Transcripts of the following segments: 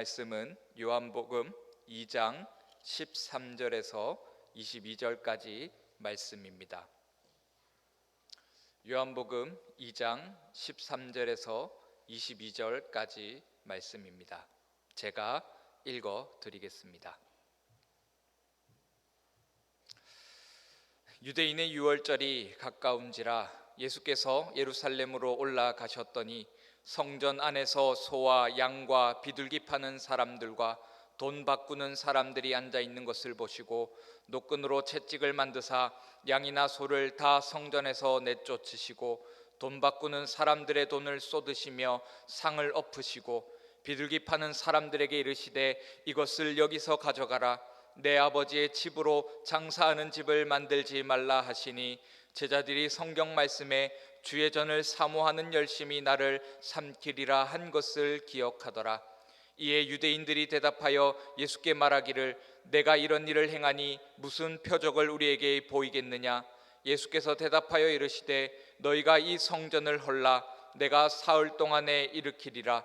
말씀은 요한복음 2장 13절에서 22절까지 말씀입니다. 요한복음 2장 13절에서 22절까지 말씀입니다. 제가 읽어 드리겠습니다. 유대인의 유월절이 가까운지라 예수께서 예루살렘으로 올라가셨더니 성전 안에서 소와 양과 비둘기 파는 사람들과 돈 바꾸는 사람들이 앉아 있는 것을 보시고 노끈으로 채찍을 만드사 양이나 소를 다 성전에서 내쫓으시고 돈 바꾸는 사람들의 돈을 쏟으시며 상을 엎으시고 비둘기 파는 사람들에게 이르시되 이것을 여기서 가져가라. 내 아버지의 집으로 장사하는 집을 만들지 말라 하시니 제자들이 성경 말씀에 주의 전을 사모하는 열심이 나를 삼키리라 한 것을 기억하더라. 이에 유대인들이 대답하여 예수께 말하기를 내가 이런 일을 행하니 무슨 표적을 우리에게 보이겠느냐. 예수께서 대답하여 이르시되 너희가 이 성전을 헐라 내가 사흘 동안에 일으키리라.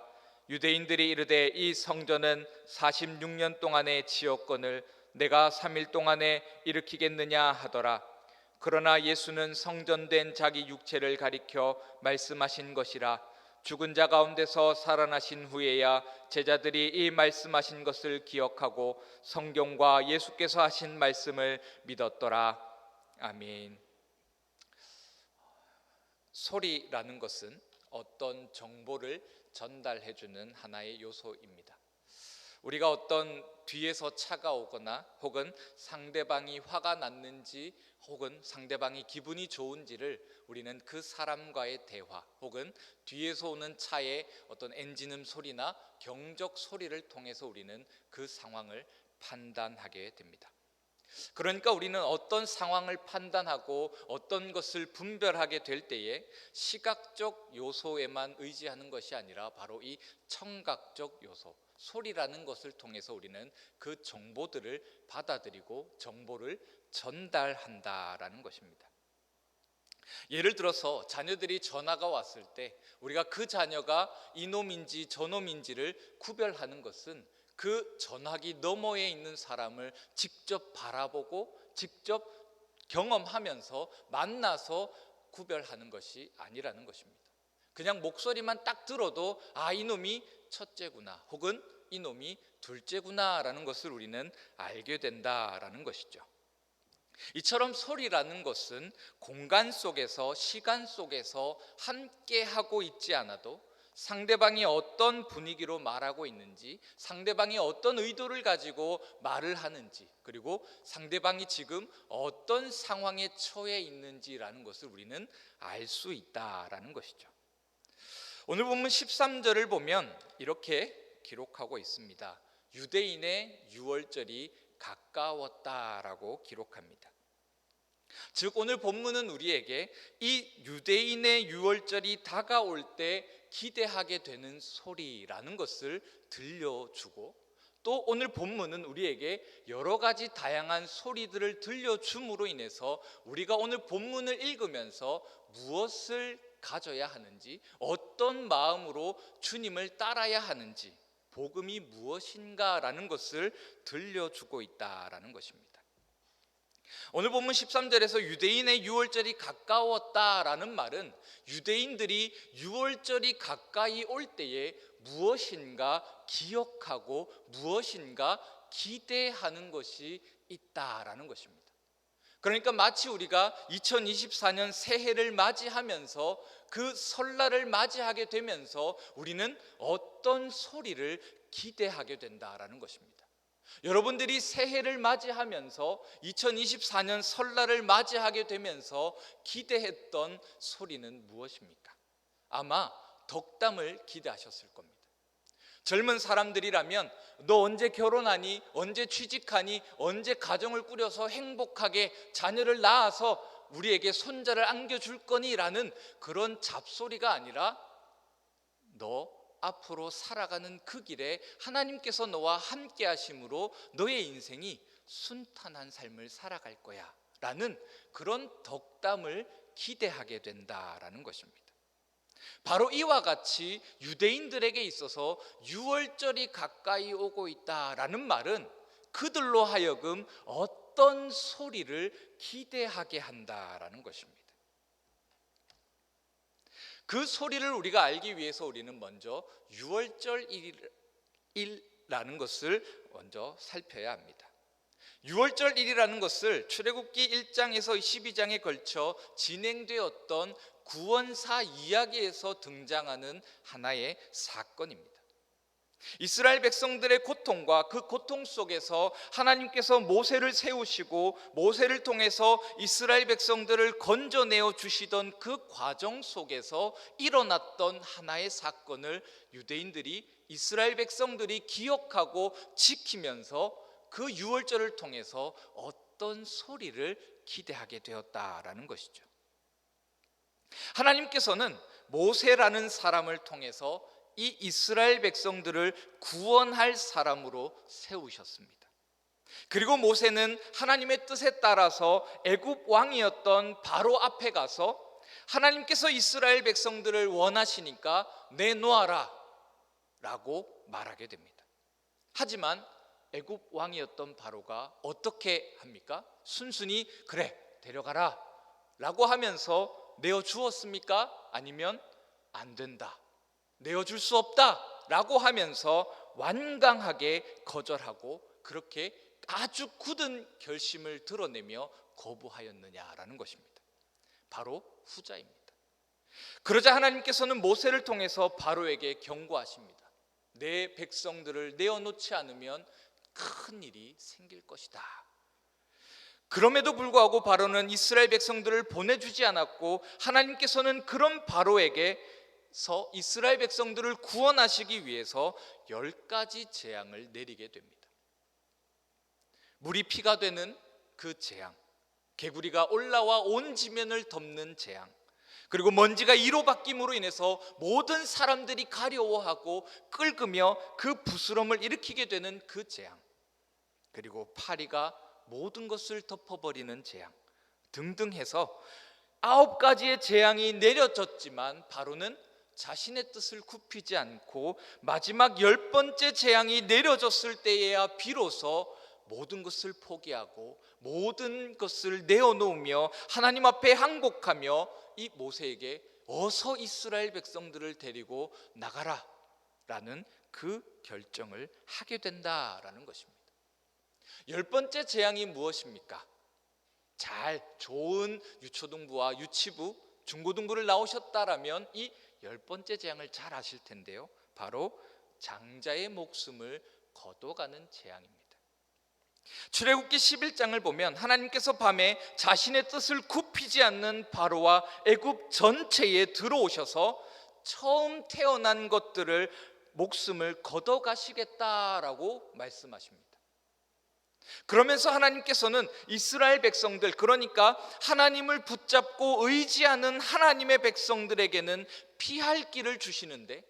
유대인들이 이르되 이 성전은 46년 동안에 지었거늘 내가 3일 동안에 일으키겠느냐 하더라. 그러나 예수는 성전된 자기 육체를 가리켜 말씀하신 것이라. 죽은 자 가운데서 살아나신 후에야 제자들이 이 말씀하신 것을 기억하고 성경과 예수께서 하신 말씀을 믿었더라. 아멘. 소리라는 것은 어떤 정보를 전달해주는 하나의 요소입니다. 우리가 어떤 뒤에서 차가 오거나 혹은 상대방이 화가 났는지 혹은 상대방이 기분이 좋은지를 우리는 그 사람과의 대화 혹은 뒤에서 오는 차의 어떤 엔진음 소리나 경적 소리를 통해서 우리는 그 상황을 판단하게 됩니다. 그러니까 우리는 어떤 상황을 판단하고 어떤 것을 분별하게 될 때에 시각적 요소에만 의지하는 것이 아니라 바로 이 청각적 요소, 소리라는 것을 통해서 우리는 그 정보들을 받아들이고 정보를 전달한다라는 것입니다. 예를 들어서 자녀들이 전화가 왔을 때 우리가 그 자녀가 이놈인지 저놈인지를 구별하는 것은 그 전화기 너머에 있는 사람을 직접 바라보고 직접 경험하면서 만나서 구별하는 것이 아니라는 것입니다. 그냥 목소리만 딱 들어도 아, 이놈이 첫째구나 혹은 이놈이 둘째구나 라는 것을 우리는 알게 된다라는 것이죠. 이처럼 소리라는 것은 공간 속에서 시간 속에서 함께 하고 있지 않아도 상대방이 어떤 분위기로 말하고 있는지, 상대방이 어떤 의도를 가지고 말을 하는지, 그리고 상대방이 지금 어떤 상황에 처해 있는지라는 것을 우리는 알 수 있다라는 것이죠. 오늘 본문 13절을 보면 이렇게 기록하고 있습니다. 유대인의 유월절이 가까웠다라고 기록합니다. 즉 오늘 본문은 우리에게 이 유대인의 유월절이 다가올 때 기대하게 되는 소리라는 것을 들려주고 또 오늘 본문은 우리에게 여러 가지 다양한 소리들을 들려줌으로 인해서 우리가 오늘 본문을 읽으면서 무엇을 가져야 하는지, 어떤 마음으로 주님을 따라야 하는지, 복음이 무엇인가라는 것을 들려주고 있다라는 것입니다. 오늘 본문 13절에서 유대인의 유월절이 가까웠다라는 말은 유대인들이 유월절이 가까이 올 때에 무엇인가 기억하고 무엇인가 기대하는 것이 있다라는 것입니다. 그러니까 마치 우리가 2024년 새해를 맞이하면서 그 설날을 맞이하게 되면서 우리는 어떤 소리를 기대하게 된다라는 것입니다. 여러분들이 새해를 맞이하면서 2024년 설날을 맞이하게 되면서 기대했던 소리는 무엇입니까? 아마 덕담을 기대하셨을 겁니다. 젊은 사람들이라면 너 언제 결혼하니? 언제 취직하니? 언제 가정을 꾸려서 행복하게 자녀를 낳아서 우리에게 손자를 안겨줄 거니? 라는 그런 잡소리가 아니라 너 앞으로 살아가는 그 길에 하나님께서 너와 함께 하심으로 너의 인생이 순탄한 삶을 살아갈 거야 라는 그런 덕담을 기대하게 된다라는 것입니다. 바로 이와 같이 유대인들에게 있어서 유월절이 가까이 오고 있다라는 말은 그들로 하여금 어떤 소리를 기대하게 한다라는 것입니다. 그 소리를 우리가 알기 위해서 우리는 먼저 유월절이라는 것을 먼저 살펴야 합니다. 유월절일이라는 것을 출애굽기 1장에서 12장에 걸쳐 진행되었던 구원사 이야기에서 등장하는 하나의 사건입니다. 이스라엘 백성들의 고통과 그 고통 속에서 하나님께서 모세를 세우시고 모세를 통해서 이스라엘 백성들을 건져내어 주시던 그 과정 속에서 일어났던 하나의 사건을 유대인들이 이스라엘 백성들이 기억하고 지키면서 그 유월절을 통해서 어떤 소리를 기대하게 되었다라는 것이죠. 하나님께서는 모세라는 사람을 통해서 이 이스라엘 백성들을 구원할 사람으로 세우셨습니다. 그리고 모세는 하나님의 뜻에 따라서 애굽 왕이었던 바로 앞에 가서 하나님께서 이스라엘 백성들을 원하시니까 내놓아라 라고 말하게 됩니다. 하지만 애굽 왕이었던 바로가 어떻게 합니까? 순순히 그래 데려가라 라고 하면서 내어주었습니까? 아니면 안 된다, 내어줄 수 없다 라고 하면서 완강하게 거절하고 그렇게 아주 굳은 결심을 드러내며 거부하였느냐라는 것입니다. 바로 후자입니다. 그러자 하나님께서는 모세를 통해서 바로에게 경고하십니다. 내 백성들을 내어놓지 않으면 큰 일이 생길 것이다. 그럼에도 불구하고 바로는 이스라엘 백성들을 보내주지 않았고 하나님께서는 그런 바로에게서 이스라엘 백성들을 구원하시기 위해서 10가지 재앙을 내리게 됩니다. 물이 피가 되는 그 재앙, 개구리가 올라와 온 지면을 덮는 재앙, 그리고 먼지가 이로 바뀜으로 인해서 모든 사람들이 가려워하고 끓으며 그 부스럼을 일으키게 되는 그 재앙, 그리고 파리가 모든 것을 덮어버리는 재앙 등등 해서 9가지의 재앙이 내려졌지만 바로는 자신의 뜻을 굽히지 않고 마지막 10번째 재앙이 내려졌을 때에야 비로소 모든 것을 포기하고 모든 것을 내어놓으며 하나님 앞에 항복하며 이 모세에게 어서 이스라엘 백성들을 데리고 나가라 라는 그 결정을 하게 된다라는 것입니다. 10번째 재앙이 무엇입니까? 좋은 유초등부와 유치부, 중고등부를 나오셨다라면 이 10번째 재앙을 잘 아실 텐데요, 바로 장자의 목숨을 거둬가는 재앙입니다. 출애굽기 11장을 보면 하나님께서 밤에 자신의 뜻을 굽히지 않는 바로와 애굽 전체에 들어오셔서 처음 태어난 것들을 목숨을 걷어가시겠다라고 말씀하십니다. 그러면서 하나님께서는 이스라엘 백성들, 그러니까 하나님을 붙잡고 의지하는 하나님의 백성들에게는 피할 길을 주시는데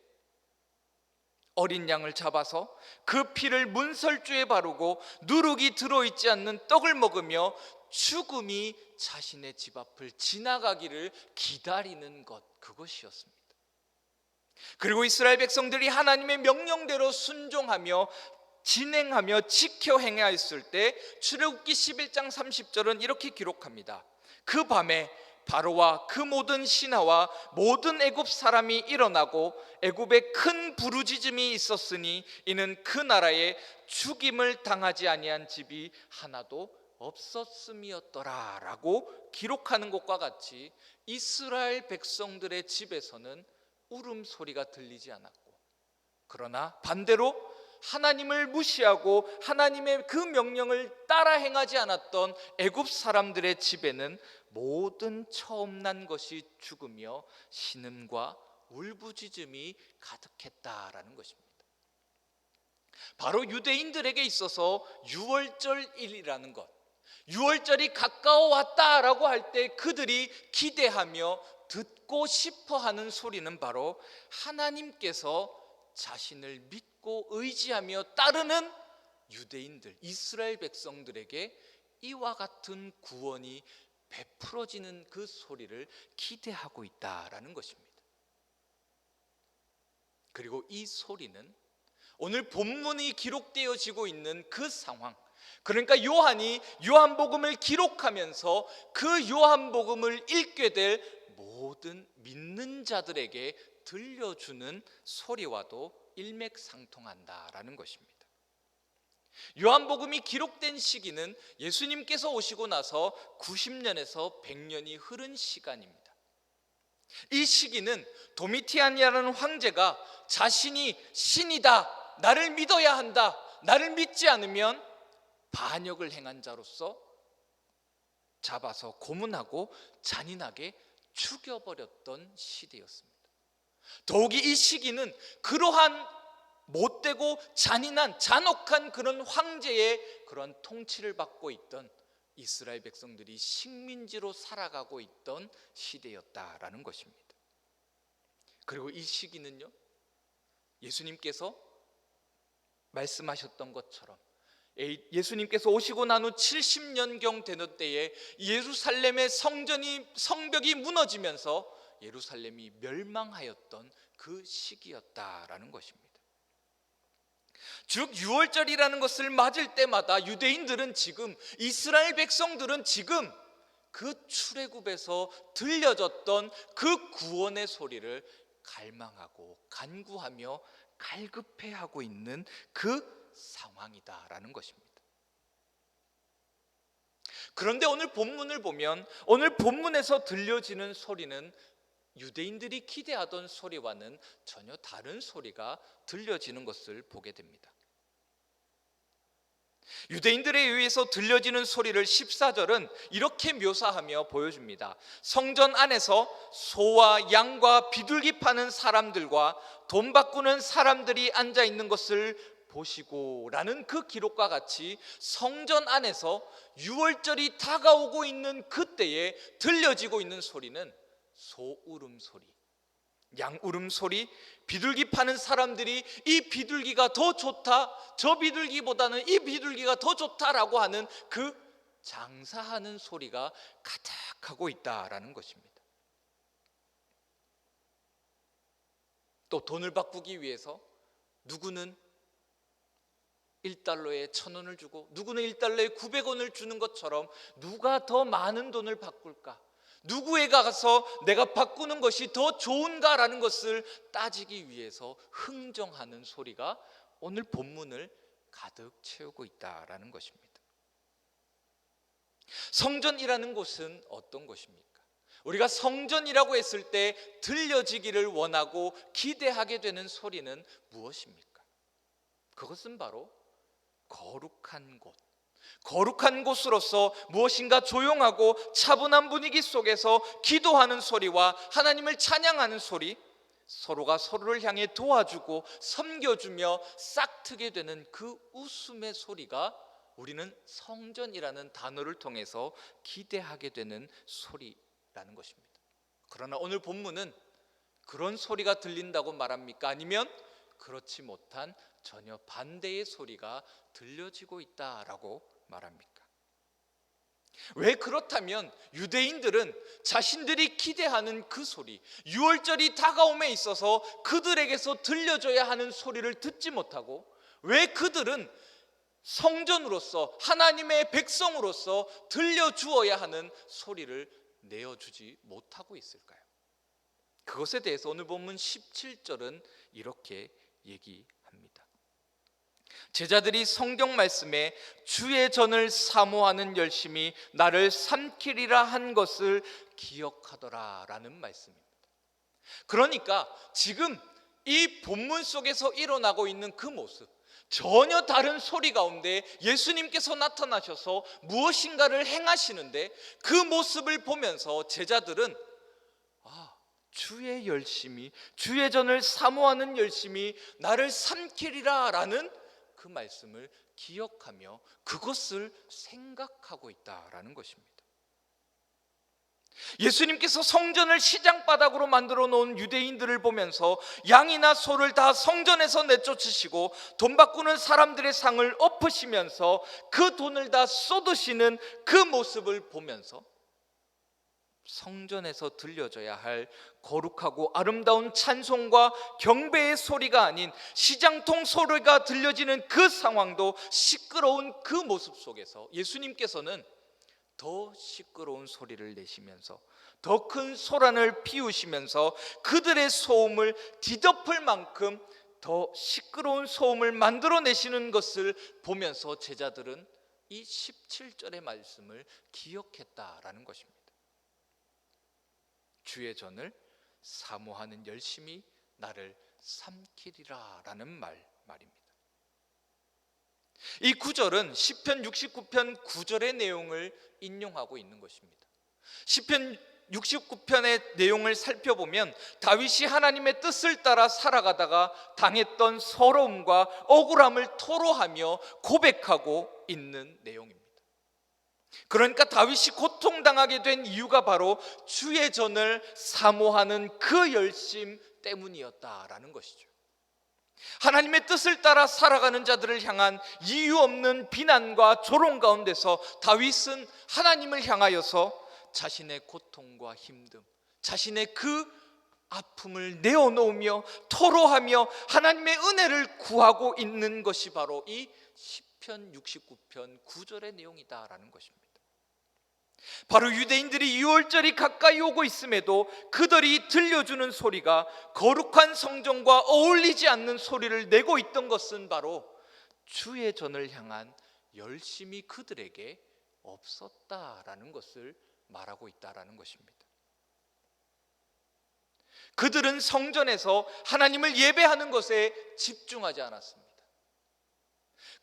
어린 양을 잡아서 그 피를 문설주에 바르고 누룩이 들어있지 않는 떡을 먹으며 죽음이 자신의 집 앞을 지나가기를 기다리는 것, 그것이었습니다. 그리고 이스라엘 백성들이 하나님의 명령대로 순종하며 진행하며 지켜 행하였을 때 출애굽기 11장 30절은 이렇게 기록합니다. 그 밤에 바로와 그 모든 신하와 모든 애굽 사람이 일어나고 애굽에 큰 부르짖음이 있었으니 이는 그 나라에 죽임을 당하지 아니한 집이 하나도 없었음이었더라 라고 기록하는 것과 같이 이스라엘 백성들의 집에서는 울음소리가 들리지 않았고, 그러나 반대로 하나님을 무시하고 하나님의 그 명령을 따라 행하지 않았던 애굽 사람들의 집에는 모든 처음 난 것이 죽으며 신음과 울부짖음이 가득했다라는 것입니다. 바로 유대인들에게 있어서 유월절일이라는 것, 유월절이 가까워 왔다라고 할 때 그들이 기대하며 듣고 싶어하는 소리는 바로 하나님께서 자신을 믿고 의지하며 따르는 유대인들, 이스라엘 백성들에게 이와 같은 구원이 베풀어지는 그 소리를 기대하고 있다라는 것입니다. 그리고 이 소리는 오늘 본문이 기록되어지고 있는 그 상황, 그러니까 요한이 요한복음을 기록하면서 그 요한복음을 읽게 될 모든 믿는 자들에게 들려주는 소리와도 일맥상통한다라는 것입니다. 요한복음이 기록된 시기는 예수님께서 오시고 나서 90년에서 100년이 흐른 시간입니다. 이 시기는 도미티안이라는 황제가 자신이 신이다, 나를 믿어야 한다, 나를 믿지 않으면 반역을 행한 자로서 잡아서 고문하고 잔인하게 죽여버렸던 시대였습니다. 더욱이 이 시기는 그러한 못되고 잔인한 잔혹한 그런 황제의 그런 통치를 받고 있던 이스라엘 백성들이 식민지로 살아가고 있던 시대였다라는 것입니다. 그리고 이 시기는요, 예수님께서 말씀하셨던 것처럼 예수님께서 오시고 난 후 70년경 되는 때에 예루살렘의 성벽이 무너지면서 예루살렘이 멸망하였던 그 시기였다라는 것입니다. 즉 유월절이라는 것을 맞을 때마다 유대인들은 지금, 이스라엘 백성들은 지금 그 출애굽에서 들려졌던 그 구원의 소리를 갈망하고 간구하며 갈급해하고 있는 그 상황이다라는 것입니다. 그런데 오늘 본문을 보면 오늘 본문에서 들려지는 소리는 유대인들이 기대하던 소리와는 전혀 다른 소리가 들려지는 것을 보게 됩니다. 유대인들에 의해서 들려지는 소리를 14절은 이렇게 묘사하며 보여줍니다. 성전 안에서 소와 양과 비둘기 파는 사람들과 돈 바꾸는 사람들이 앉아 있는 것을 보시고 라는 그 기록과 같이 성전 안에서 유월절이 다가오고 있는 그때에 들려지고 있는 소리는 소 울음소리, 양 울음소리, 비둘기 파는 사람들이 이 비둘기가 더 좋다, 저 비둘기보다는 이 비둘기가 더 좋다라고 하는 그 장사하는 소리가 가득하고 있다라는 것입니다. 또 돈을 바꾸기 위해서 누구는 1달러에 1,000원을 주고 누구는 1달러에 900원을 주는 것처럼 누가 더 많은 돈을 바꿀까, 누구에 가서 내가 바꾸는 것이 더 좋은가라는 것을 따지기 위해서 흥정하는 소리가 오늘 본문을 가득 채우고 있다라는 것입니다. 성전이라는 곳은 어떤 곳입니까? 우리가 성전이라고 했을 때 들려지기를 원하고 기대하게 되는 소리는 무엇입니까? 그것은 바로 거룩한 곳, 거룩한 곳으로서 무엇인가 조용하고 차분한 분위기 속에서 기도하는 소리와 하나님을 찬양하는 소리, 서로가 서로를 향해 도와주고 섬겨주며 싹트게 되는 그 웃음의 소리가 우리는 성전이라는 단어를 통해서 기대하게 되는 소리라는 것입니다. 그러나 오늘 본문은 그런 소리가 들린다고 말합니까? 아니면 그렇지 못한 전혀 반대의 소리가 들려지고 있다라고 말합니까? 왜 그렇다면 유대인들은 자신들이 기대하는 그 소리, 유월절이 다가옴에 있어서 그들에게서 들려줘야 하는 소리를 듣지 못하고 왜 그들은 성전으로서 하나님의 백성으로서 들려주어야 하는 소리를 내어주지 못하고 있을까요? 그것에 대해서 오늘 본문 17절은 이렇게 얘기합니다. 제자들이 성경 말씀에 주의 전을 사모하는 열심이 나를 삼키리라 한 것을 기억하더라 라는 말씀입니다. 그러니까 지금 이 본문 속에서 일어나고 있는 그 모습, 전혀 다른 소리 가운데 예수님께서 나타나셔서 무엇인가를 행하시는데 그 모습을 보면서 제자들은 주의 열심이, 주의 전을 사모하는 열심이 나를 삼키리라 라는 그 말씀을 기억하며 그것을 생각하고 있다라는 것입니다. 예수님께서 성전을 시장바닥으로 만들어 놓은 유대인들을 보면서 양이나 소를 다 성전에서 내쫓으시고 돈 바꾸는 사람들의 상을 엎으시면서 그 돈을 다 쏟으시는 그 모습을 보면서 성전에서 들려져야 할 거룩하고 아름다운 찬송과 경배의 소리가 아닌 시장통 소리가 들려지는 그 상황도 시끄러운 그 모습 속에서 예수님께서는 더 시끄러운 소리를 내시면서 더 큰 소란을 피우시면서 그들의 소음을 뒤덮을 만큼 더 시끄러운 소음을 만들어내시는 것을 보면서 제자들은 이 17절의 말씀을 기억했다라는 것입니다. 주의 전을 사모하는 열심이 나를 삼키리라 라는 말입니다. 이 구절은 시편 69편 9절의 내용을 인용하고 있는 것입니다. 시편 69편의 내용을 살펴보면 다윗이 하나님의 뜻을 따라 살아가다가 당했던 서러움과 억울함을 토로하며 고백하고 있는 내용입니다. 그러니까 다윗이 고통당하게 된 이유가 바로 주의 전을 사모하는 그 열심 때문이었다라는 것이죠. 하나님의 뜻을 따라 살아가는 자들을 향한 이유 없는 비난과 조롱 가운데서 다윗은 하나님을 향하여서 자신의 고통과 힘듦, 자신의 그 아픔을 내어놓으며 토로하며 하나님의 은혜를 구하고 있는 것이 바로 이 시편 69편 9절의 내용이다라는 것입니다. 바로 유대인들이 유월절이 가까이 오고 있음에도 그들이 들려주는 소리가 거룩한 성전과 어울리지 않는 소리를 내고 있던 것은 바로 주의 전을 향한 열심이 그들에게 없었다라는 것을 말하고 있다라는 것입니다. 그들은 성전에서 하나님을 예배하는 것에 집중하지 않았습니다.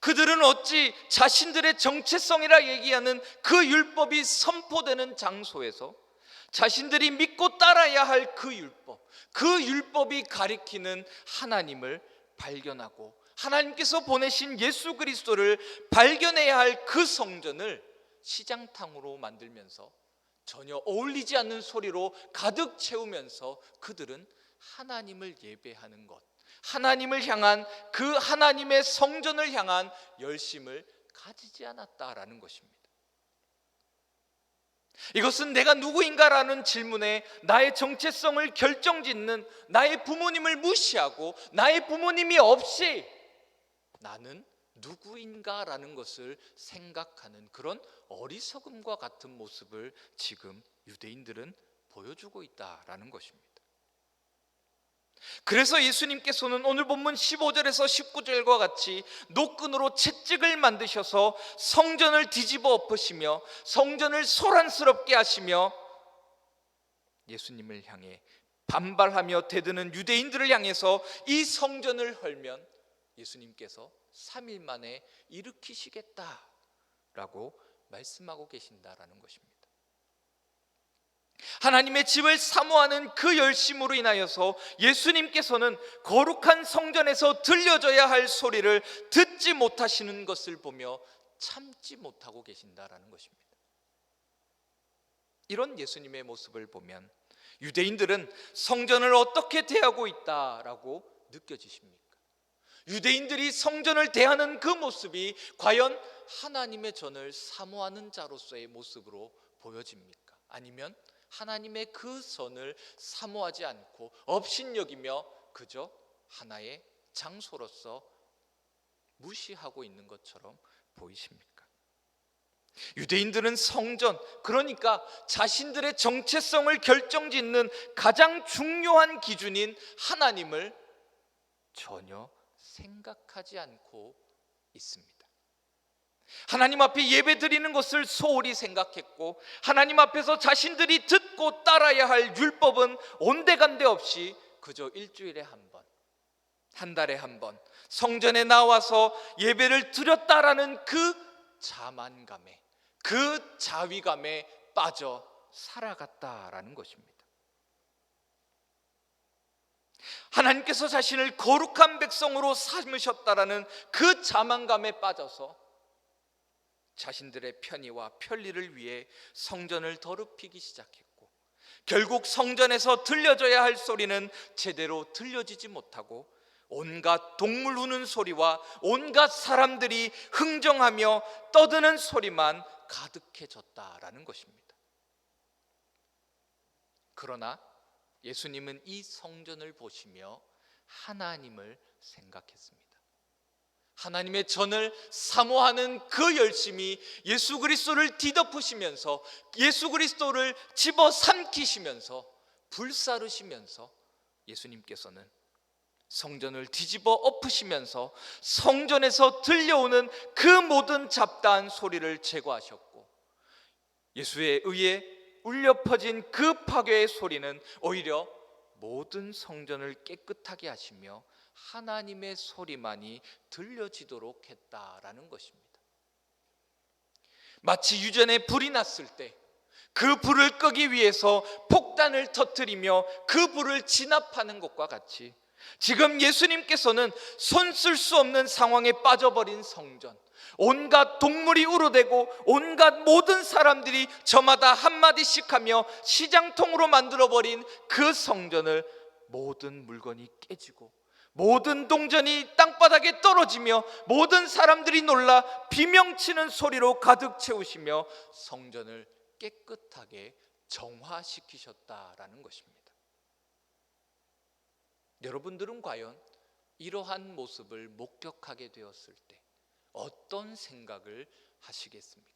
그들은 어찌 자신들의 정체성이라 얘기하는 그 율법이 선포되는 장소에서 자신들이 믿고 따라야 할 그 율법이 가리키는 하나님을 발견하고 하나님께서 보내신 예수 그리스도를 발견해야 할 그 성전을 시장탕으로 만들면서 전혀 어울리지 않는 소리로 가득 채우면서 그들은 하나님을 예배하는 것, 하나님을 향한 그 하나님의 성전을 향한 열심을 가지지 않았다라는 것입니다. 이것은 내가 누구인가라는 질문에 나의 정체성을 결정짓는 나의 부모님을 무시하고 나의 부모님이 없이 나는 누구인가라는 것을 생각하는 그런 어리석음과 같은 모습을 지금 유대인들은 보여주고 있다라는 것입니다. 그래서 예수님께서는 오늘 본문 15절에서 19절과 같이 노끈으로 채찍을 만드셔서 성전을 뒤집어 엎으시며 성전을 소란스럽게 하시며 예수님을 향해 반발하며 대드는 유대인들을 향해서 이 성전을 헐면 예수님께서 3일 만에 일으키시겠다라고 말씀하고 계신다라는 것입니다. 하나님의 집을 사모하는 그 열심으로 인하여서 예수님께서는 거룩한 성전에서 들려져야 할 소리를 듣지 못하시는 것을 보며 참지 못하고 계신다라는 것입니다. 이런 예수님의 모습을 보면 유대인들은 성전을 어떻게 대하고 있다라고 느껴지십니까? 유대인들이 성전을 대하는 그 모습이 과연 하나님의 전을 사모하는 자로서의 모습으로 보여집니까? 아니면 하나님의 그 전을 사모하지 않고 업신여기며 그저 하나의 장소로서 무시하고 있는 것처럼 보이십니까? 유대인들은 성전, 그러니까 자신들의 정체성을 결정짓는 가장 중요한 기준인 하나님을 전혀 생각하지 않고 있습니다. 하나님 앞에 예배 드리는 것을 소홀히 생각했고 하나님 앞에서 자신들이 듣고 따라야 할 율법은 온데간데 없이 그저 일주일에 한 번, 한 달에 한 번 성전에 나와서 예배를 드렸다라는 그 자만감에, 그 자위감에 빠져 살아갔다라는 것입니다. 하나님께서 자신을 거룩한 백성으로 삼으셨다라는 그 자만감에 빠져서 자신들의 편의와 편리를 위해 성전을 더럽히기 시작했고 결국 성전에서 들려져야 할 소리는 제대로 들려지지 못하고 온갖 동물 우는 소리와 온갖 사람들이 흥정하며 떠드는 소리만 가득해졌다라는 것입니다. 그러나 예수님은 이 성전을 보시며 하나님을 생각했습니다. 하나님의 전을 사모하는 그 열심이 예수 그리스도를 뒤덮으시면서, 예수 그리스도를 집어삼키시면서, 불사르시면서 예수님께서는 성전을 뒤집어 엎으시면서 성전에서 들려오는 그 모든 잡다한 소리를 제거하셨고, 예수에 의해 울려 퍼진 그 파괴의 소리는 오히려 모든 성전을 깨끗하게 하시며 하나님의 소리만이 들려지도록 했다라는 것입니다. 마치 유전에 불이 났을 때 그 불을 끄기 위해서 폭탄을 터뜨리며 그 불을 진압하는 것과 같이, 지금 예수님께서는 손 쓸 수 없는 상황에 빠져버린 성전, 온갖 동물이 우러대고 온갖 모든 사람들이 저마다 한마디씩 하며 시장통으로 만들어버린 그 성전을, 모든 물건이 깨지고 모든 동전이 땅바닥에 떨어지며 모든 사람들이 놀라 비명치는 소리로 가득 채우시며 성전을 깨끗하게 정화시키셨다라는 것입니다. 여러분들은 과연 이러한 모습을 목격하게 되었을 때 어떤 생각을 하시겠습니까?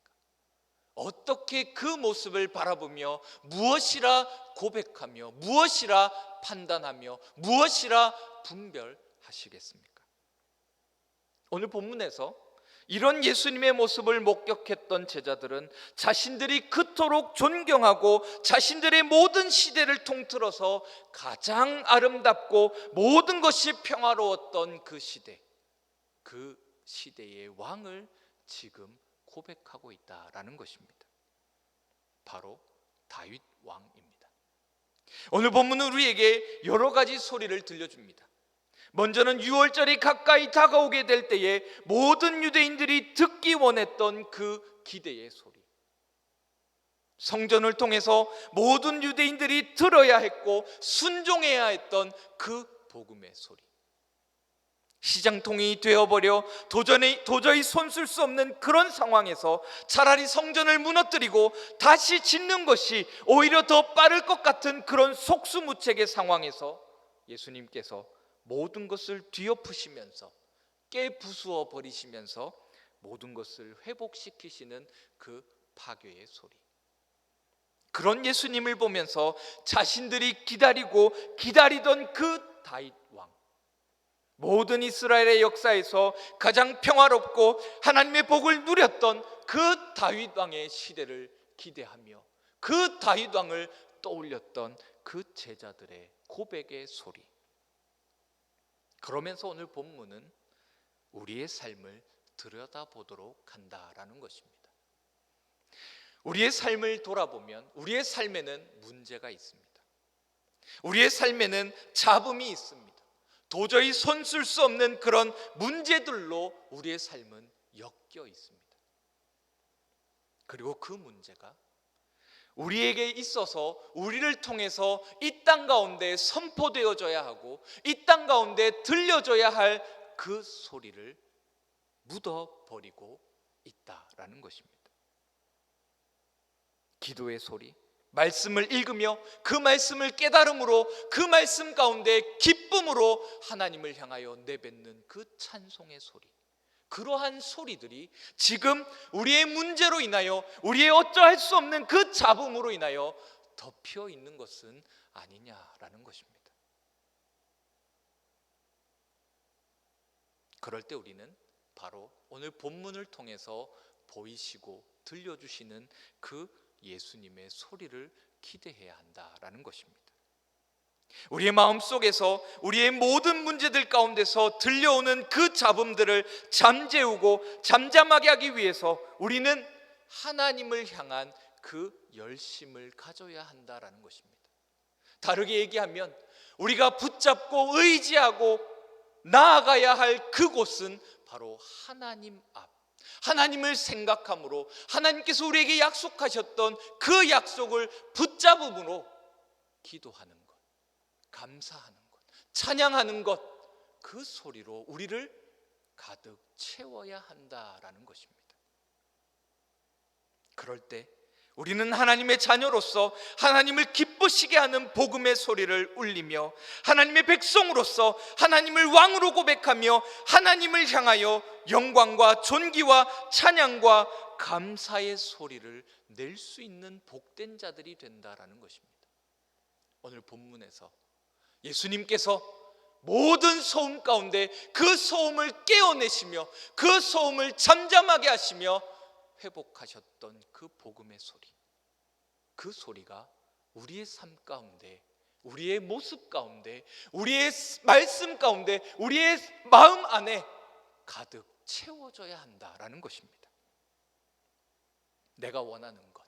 어떻게 그 모습을 바라보며 무엇이라 고백하며 무엇이라 판단하며 무엇이라 분별하시겠습니까? 오늘 본문에서 이런 예수님의 모습을 목격했던 제자들은 자신들이 그토록 존경하고 자신들의 모든 시대를 통틀어서 가장 아름답고 모든 것이 평화로웠던 그 시대, 그 시대의 왕을 지금 고백하고 있다라는 것입니다. 바로 다윗 왕입니다. 오늘 본문은 우리에게 여러 가지 소리를 들려줍니다. 먼저는 유월절이 가까이 다가오게 될 때에 모든 유대인들이 듣기 원했던 그 기대의 소리, 성전을 통해서 모든 유대인들이 들어야 했고 순종해야 했던 그 복음의 소리, 시장통이 되어버려 도저히 손쓸 수 없는 그런 상황에서 차라리 성전을 무너뜨리고 다시 짓는 것이 오히려 더 빠를 것 같은 그런 속수무책의 상황에서 예수님께서 모든 것을 뒤엎으시면서 깨부수어 버리시면서 모든 것을 회복시키시는 그 파괴의 소리, 그런 예수님을 보면서 자신들이 기다리던 그 다윗 왕, 모든 이스라엘의 역사에서 가장 평화롭고 하나님의 복을 누렸던 그 다윗 왕의 시대를 기대하며 그 다윗 왕을 떠올렸던 그 제자들의 고백의 소리, 그러면서 오늘 본문은 우리의 삶을 들여다보도록 한다라는 것입니다. 우리의 삶을 돌아보면 우리의 삶에는 문제가 있습니다. 우리의 삶에는 잡음이 있습니다. 도저히 손쓸 수 없는 그런 문제들로 우리의 삶은 엮여 있습니다. 그리고 그 문제가 우리에게 있어서 우리를 통해서 이 땅 가운데 선포되어져야 하고 이 땅 가운데 들려져야 할 그 소리를 묻어버리고 있다라는 것입니다. 기도의 소리, 말씀을 읽으며 그 말씀을 깨달음으로 그 말씀 가운데 기쁨으로 하나님을 향하여 내뱉는 그 찬송의 소리, 그러한 소리들이 지금 우리의 문제로 인하여 우리의 어쩌할 수 없는 그 잡음으로 인하여 덮여 있는 것은 아니냐라는 것입니다. 그럴 때 우리는 바로 오늘 본문을 통해서 보이시고 들려주시는 그 예수님의 소리를 기대해야 한다라는 것입니다. 우리의 마음속에서 우리의 모든 문제들 가운데서 들려오는 그 잡음들을 잠재우고 잠잠하게 하기 위해서 우리는 하나님을 향한 그 열심을 가져야 한다라는 것입니다. 다르게 얘기하면 우리가 붙잡고 의지하고 나아가야 할 그곳은 바로 하나님 앞, 하나님을 생각함으로 하나님께서 우리에게 약속하셨던 그 약속을 붙잡음으로 기도하는 것, 감사하는 것, 찬양하는 것, 그 소리로 우리를 가득 채워야 한다라는 것입니다. 그럴 때 우리는 하나님의 자녀로서 하나님을 기쁘시게 하는 복음의 소리를 울리며 하나님의 백성으로서 하나님을 왕으로 고백하며 하나님을 향하여 영광과 존귀와 찬양과 감사의 소리를 낼 수 있는 복된 자들이 된다라는 것입니다. 오늘 본문에서 예수님께서 모든 소음 가운데 그 소음을 깨어내시며 그 소음을 잠잠하게 하시며 회복하셨던 그 복음의 소리, 그 소리가 우리의 삶 가운데, 우리의 모습 가운데, 우리의 말씀 가운데, 우리의 마음 안에 가득 채워져야 한다라는 것입니다. 내가 원하는 것,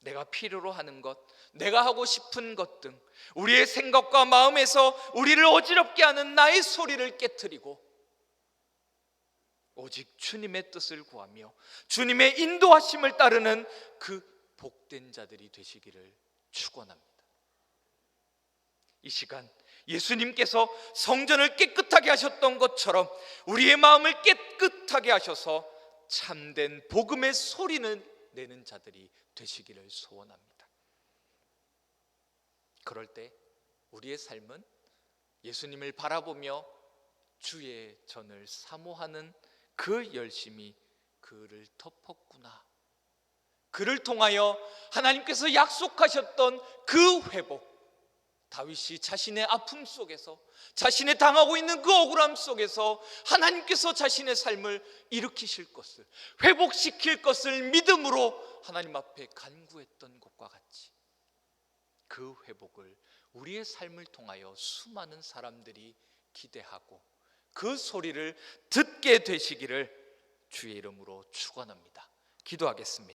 내가 필요로 하는 것, 내가 하고 싶은 것 등 우리의 생각과 마음에서 우리를 어지럽게 하는 나의 소리를 깨트리고 오직 주님의 뜻을 구하며 주님의 인도하심을 따르는 그 복된 자들이 되시기를 축원합니다. 이 시간 예수님께서 성전을 깨끗하게 하셨던 것처럼 우리의 마음을 깨끗하게 하셔서 참된 복음의 소리는 내는 자들이 되시기를 소원합니다. 그럴 때 우리의 삶은 예수님을 바라보며 주의 전을 사모하는 그 열심이 그를 덮었구나, 그를 통하여 하나님께서 약속하셨던 그 회복, 다윗이 자신의 아픔 속에서, 자신의 당하고 있는 그 억울함 속에서 하나님께서 자신의 삶을 일으키실 것을, 회복시킬 것을 믿음으로 하나님 앞에 간구했던 것과 같이 그 회복을 우리의 삶을 통하여 수많은 사람들이 기대하고 그 소리를 듣게 되시기를 주의 이름으로 축원합니다. 기도하겠습니다.